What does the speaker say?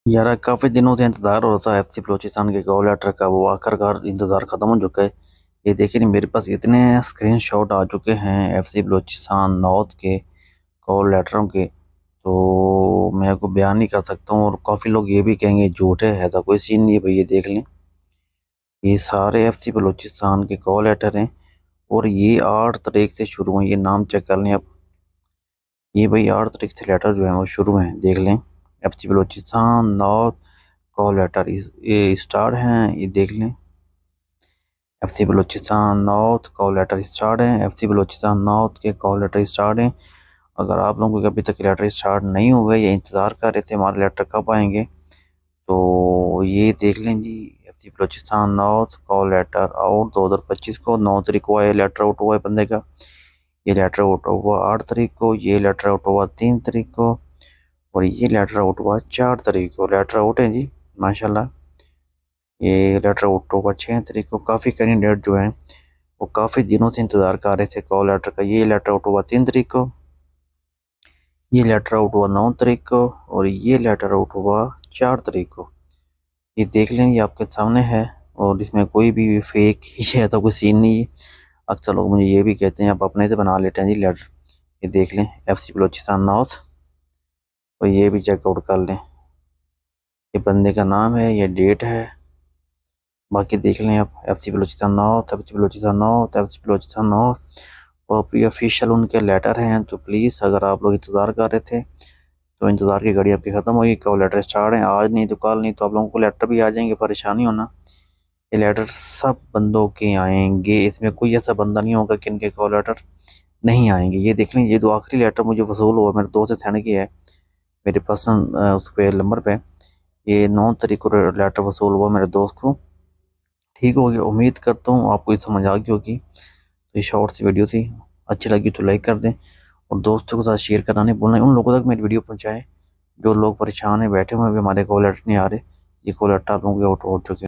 यार काफ़ी दिनों से इंतज़ार हो रहा था एफसी बलोचिस्तान के कॉल लेटर का। वो आखिरकार इंतज़ार ख़त्म हो चुका है। ये देखिए नहीं, मेरे पास इतने स्क्रीनशॉट आ चुके हैं एफसी बलोचिस्तान नॉर्थ के कॉल लेटरों के, तो मैं आपको बयान नहीं कर सकता हूँ। और काफ़ी लोग ये भी कहेंगे झूठ है, ऐसा कोई सीन नहीं है भाई। ये देख लें, ये सारे एफसी बलोचिस्तान के कॉल लेटर हैं और ये 8 तारीख से शुरू हुए। ये नाम चेक कर लें आप, ये भाई 8 तारीख से लेटर जो है वो शुरू हैं। देख लें, FC Balochistan north call letter ये स्टार्ट हैं। ये देख लें, FC Balochistan north call letter start है। एफसी बलूचिस्तान नॉर्थ के कॉल लेटर स्टार्ट हैं। अगर आप लोगों के अभी तक लेटर स्टार्ट नहीं हुए या इंतज़ार कर रहे थे हमारे लेटर कब आएंगे, तो ये देख लें जी। FC Balochistan north call letter out 2025 को 9 तारीख को आया। लेटर आउट हुआ है बंदे का। ये लेटर आउट हुआ 8 तारीख को, ये लेटर आउट हुआ 3 तारीख को, और ये लेटर आउट हुआ 4 तारीख को। लेटर आउट है जी, माशाल्लाह। ये लेटर आउट हुआ 6 तारीख को। काफ़ी कैंडिडेट जो हैं वो काफ़ी दिनों से इंतज़ार कर रहे थे कॉल लेटर का। ये लेटर आउट हुआ 3 तारीख को, ये लेटर आउट हुआ 9 तारीख को, और ये लेटर आउट हुआ 4 तारीख को। ये देख लें, ये आपके सामने है और इसमें कोई भी फेक या ऐसा कोई सीन नहीं है। अक्सर लोग मुझे ये भी कहते हैं आप अपने से बना लेते हैं जी लेटर। ये देख लें, एफसी बलोचिस्तान नॉर्थ, और ये भी चेकआउट कर लें। ये बंदे का नाम है, ये डेट है, बाकी देख लें आप। FC Balochistan north, FC Balochistan north, FC Balochistan north, और प्री ऑफिशियल उनके लेटर हैं। तो प्लीज़ अगर आप लोग इंतज़ार कर रहे थे तो इंतज़ार की घड़ी आपकी ख़त्म होगी। कल लेटर स्टार्ट है, आज नहीं तो कल, नहीं तो आप लोगों को लेटर भी आ जाएंगे। परेशानी होना, ये लेटर सब बंदों के आएंगे, इसमें कोई ऐसा बंदा नहीं होगा कि इनके कॉल लेटर नहीं आएंगे। ये देख लें, ये दो आखिरी लेटर मुझे वसूल हुआ मेरे दोस्त से सेंड किया है मेरे पर्सनल उस पर नंबर पे। ये 9 तारीख को लेटर वसूल हुआ मेरे दोस्त को। ठीक हो गया, उम्मीद करता हूँ आपको ये समझ आ गई होगी। तो ये शॉर्ट सी वीडियो थी, अच्छी लगी तो लाइक कर दें और दोस्तों के साथ शेयर करना नहीं भूलना। उन लोगों तक मेरी वीडियो पहुंचाएं जो लोग परेशान हैं, बैठे हुए हैं, अभी हमारे कॉल लेटर नहीं आ रहे। ये कॉल लेटर आप लोगों के आउट हो चुके हैं।